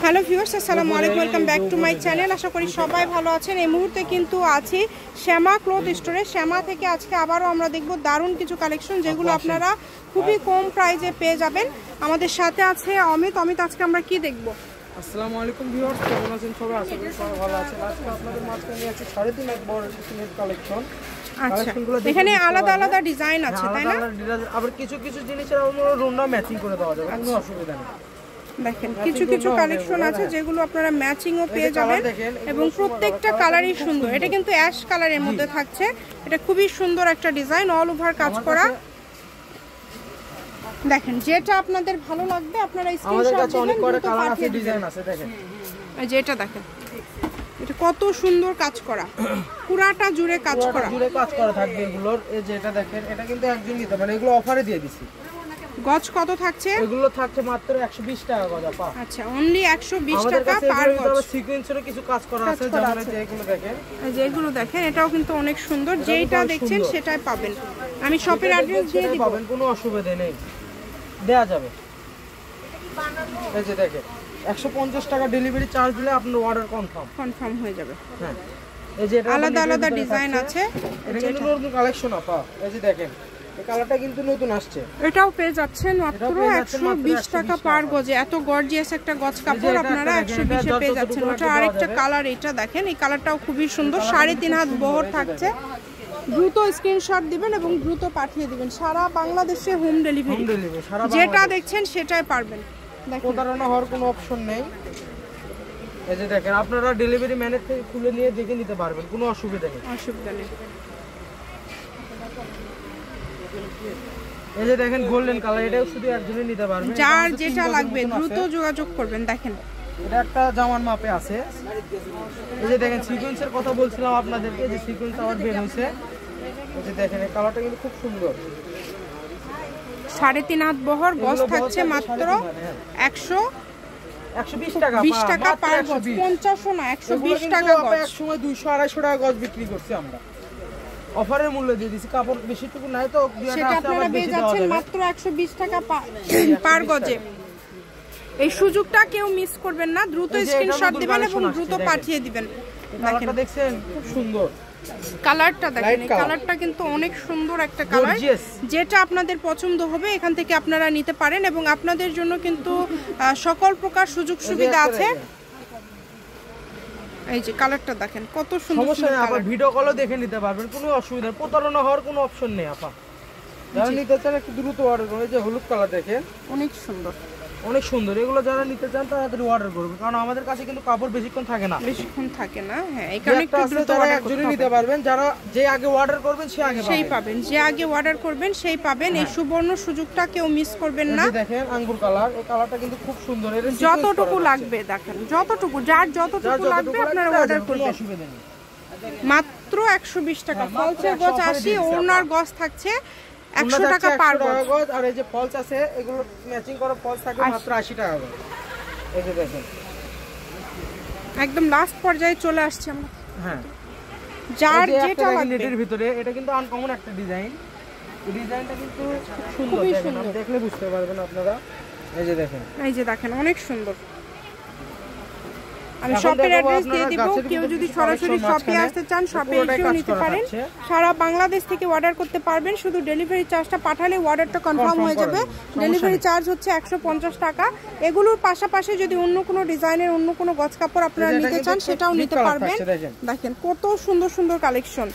Hello viewers, আসসালামু আলাইকুম, welcome back to my channel. আশা করি সবাই ভালো আছেন। এই মুহূর্তে কিন্তু আছি শ্যামা ক্লথ স্টোরে। শ্যামা থেকে আজকে আবারও আমরা দেখব দারুণ কিছু কালেকশন, যেগুলো আপনারা খুবই কম প্রাইসে পেয়ে যাবেন। আমাদের সাথে আছে অমিত। আজকে আমরা কি দেখব? আসসালামু আলাইকুম ভিউয়ার্স, কেমন আছেন সবাই? আশা করি সবাই ভালো আছেন। আজকে আপনাদের মাঝখানে নিয়ে আছি 3.5 বড় সিনের কালেকশন। আচ্ছা, এখানে আলাদা আলাদা ডিজাইন আছে, তাই না? আবার কিছু কিছু জিনিসের আমরা রুমটা ম্যাচিং করে দেওয়া যাবে, কোনো অসুবিধা নেই। দেখেন কিছু কিছু কালেকশন আছে যেগুলো আপনারা ম্যাচিংও পেয়ে যাবেন এবং প্রত্যেকটা কালারই সুন্দর। এটা কিন্তু অ্যাশ কালারের মধ্যে থাকছে। এটা খুবই সুন্দর একটা ডিজাইন, অল ওভার কাজ করা। দেখেন যেটা আপনাদের ভালো লাগবে আপনারা স্ক্রিনশট দিবেন। অনেক করে কালার আছে, ডিজাইন আছে। দেখেন এই যে এটা দেখেন, এটা কত সুন্দর কাজ করা, পুরাটা জুড়ে কাজ করা থাকবে এগুলোর। এই যে এটা দেখেন, এটা কিন্তু একজন নিতে পারে, এগুলো অফারে দিয়ে দিছি। গজ কত থাকছে? এগুলো থাকছে মাত্র 120 টাকা গজ আপা। আচ্ছা, অনলি 120 টাকা পার গজ। সিকোয়েন্সেরও কিছু কাজ করা আছে, যেমন এই যে এগুলো দেখেন, যেগুলো দেখেন এটাও কিন্তু অনেক সুন্দর। যেটা দেখছেন সেটাই পাবেন। আমি শপের অ্যাড্রেস দিয়ে দিব, পাবেন, কোনো অসুবিধা নেই, দেয়া যাবে। এই যে দেখেন 150 টাকা ডেলিভারি চার্জ দিলে আপনার অর্ডার কনফার্ম হয়ে যাবে। হ্যাঁ, এই যে এটা আলাদা আলাদা ডিজাইন আছে। এটা কিন্তু নতুন কালেকশন আপা। এই যে দেখেন, এই কালারটা কিন্তু নতুন আসছে। এটাও পেয়ে যাচ্ছেন মাত্র 120 টাকা পার গজে। এত গর্জিয়াস একটা গজ কাপড় আপনারা 120 এ পেয়ে যাচ্ছেন। ওটা আরেকটা কালার, এটা দেখেন, এই কালারটাও খুবই সুন্দর। 3.5 হাত বহর থাকছে। দ্রুত স্ক্রিনশট দিবেন এবং দ্রুত পাঠিয়ে দিবেন। সারা বাংলাদেশে হোম ডেলিভারি। যেটা দেখছেন সেটাই পারবেন। প্রতারণা হওয়ার কোনো অপশন নেই। এই যে দেখেন, আপনারা ডেলিভারি ম্যানের থেকে খুলে নিয়ে দেখে নিতে পারবেন, কোনো অসুবিধা নেই। এই যে দেখেন গোল্ডেন কালার, এটাও শুধু একজনই নিতে পারবেন। যার যেটা লাগবে দ্রুত যোগাযোগ করবেন। দেখেন এটা একটা জামার মাপে আছে। এই যে দেখেন সিকোয়েন্সের কথা বলছিলাম আপনাদেরকে, যে সিকোয়েন্স আবার বের হয়েছে। এই যে দেখেন, এই কালারটা কিন্তু খুব সুন্দর। 3.5 হাত বহর, গজ থাকছে মাত্র 120 টাকা পার গজ। 50 না, 120 টাকা গজ। এক সময় 200-250 টাকা গজ বিক্রি করছি আমরা, অফারের মূল্য দিয়ে দিছি। কাপড় বেশিটুকু নাই তো, সেটা আপনারা পেয়ে যাচ্ছেন মাত্র 120 টাকা পার গজে। এই সুযোগটা কেউ মিস করবেন না। দ্রুত স্ক্রিনশট দিবেন এবং দ্রুত পাঠিয়ে দিবেন। দেখেন, দেখছেন খুব সুন্দর কালারটা। দেখেন এই কালারটা কিন্তু অনেক সুন্দর একটা কালার। যেটা আপনাদের পছন্দ হবে এখান থেকে আপনারা নিতে পারেন এবং আপনাদের জন্য কিন্তু সকল প্রকার সুযোগ সুবিধা আছে। এই যে কালারটা দেখেন কত সুন্দর। সমস্যা নেই আপা, ভিডিও কলও দেখে নিতে পারবেন, কোনো অসুবিধা নেই। প্রতারণা হওয়ার কোনো অপশন নেই আপা। যারা নিতে চান একটু দ্রুত অর্ডার করুন। এই যে হলুদ কালার দেখেন, অনেক সুন্দর, অনেক সুন্দর। এগুলো যারা নিতে চান তাড়াতাড়ি অর্ডার করবেন, কারণ আমাদের কাছে কিন্তু কাপড় বেশিক্ষণ থাকে না। হ্যাঁ, এই কারণে একটু দ্রুত অর্ডার করতে নিতে পারবেন। যারা যে আগে অর্ডার করবেন সেই পাবেন। যে আগে অর্ডার করবেন সেই পাবেন। এই সুবর্ণ সুযোগটা কেউ মিস করবেন না। দেখেন আঙ্গুর কালার, এই কালারটা কিন্তু খুব সুন্দর। এর যতটুকু লাগবে দেখেন, যতটুকু যার যতটুকু লাগবে আপনারা অর্ডার করবেন। অসুবিধা নেই। মাত্র 120 টাকা। ফলসের গজ 80, ওনার গজ থাকছে 100 টাকা পার গজ। আর এই যে ফলস আছে, এগুলো ম্যাচিং করা ফলস থাকে মাত্র 80 টাকা গজ। এই যে দেখেন, একদম লাস্ট পর্যায়ে চলে আসছে আমরা। হ্যাঁ, যার যেটা লাগবে। নেটের ভিতরে এটা কিন্তু আনকমন একটা ডিজাইন। এই ডিজাইনটা কিন্তু খুব সুন্দর। দেখেন, আপনি দেখলে বুঝতে পারবেন আপনারা। এই যে দেখেন অনেক সুন্দর। আমি শপের অ্যাড্রেস দিয়ে দিব। কেউ যদি সরাসরি শপে আসতে চান শপে এসেও নিতে পারেন। সারা বাংলাদেশ থেকে অর্ডার করতে পারবেন। শুধু ডেলিভারি চার্জটা পাঠালে অর্ডারটা কনফার্ম হয়ে যাবে। ডেলিভারি চার্জ হচ্ছে 150 টাকা। এগুলোর পাশাপাশি যদি অন্য কোনো ডিজাইনের অন্য কোনো গজ কাপড় আপনারা নিতে চান সেটাও নিতে পারবেন। দেখেন কত সুন্দর সুন্দর কালেকশন।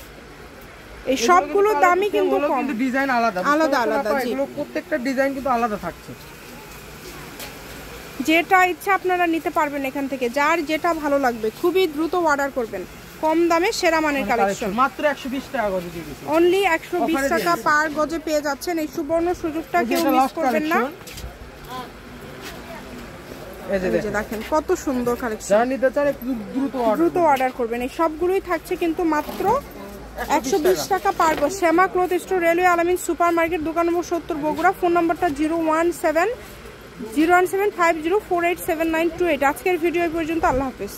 এই সবগুলোর দামই কিন্তু কম, ডিজাইন আলাদা আলাদা। এগুলো প্রত্যেকটা ডিজাইন কিন্তু আলাদা থাকছে। যেটা ইচ্ছা আপনারা নিতে পারবেন এখান থেকে। যার যেটা ভালো লাগবে খুবই দ্রুত অর্ডার করবেন। কম দামে সেরা মানের কালেকশন মাত্র 120 টাকা গজে দিয়েছি। অনলি 120 টাকা পার গজে পেয়ে যাচ্ছেন। এই সুবর্ণ সুযোগটা কেউ মিস করবেন না। এই যে দেখেন কত সুন্দর কালেকশন। যারা নিতে চান একটু দ্রুত অর্ডার করবেন। এই সবগুলোই থাকছে কিন্তু মাত্র 120 টাকা পার গজ। শ্যামা ক্লথ স্টোর, রেলওয়ে আলামিন সুপার মার্কেট, দোকান নম্বর 70, বগুড়া। ফোন নাম্বারটা 01750487928। আজকের ভিডিও পর্যন্ত। আল্লাহ হাফেজ।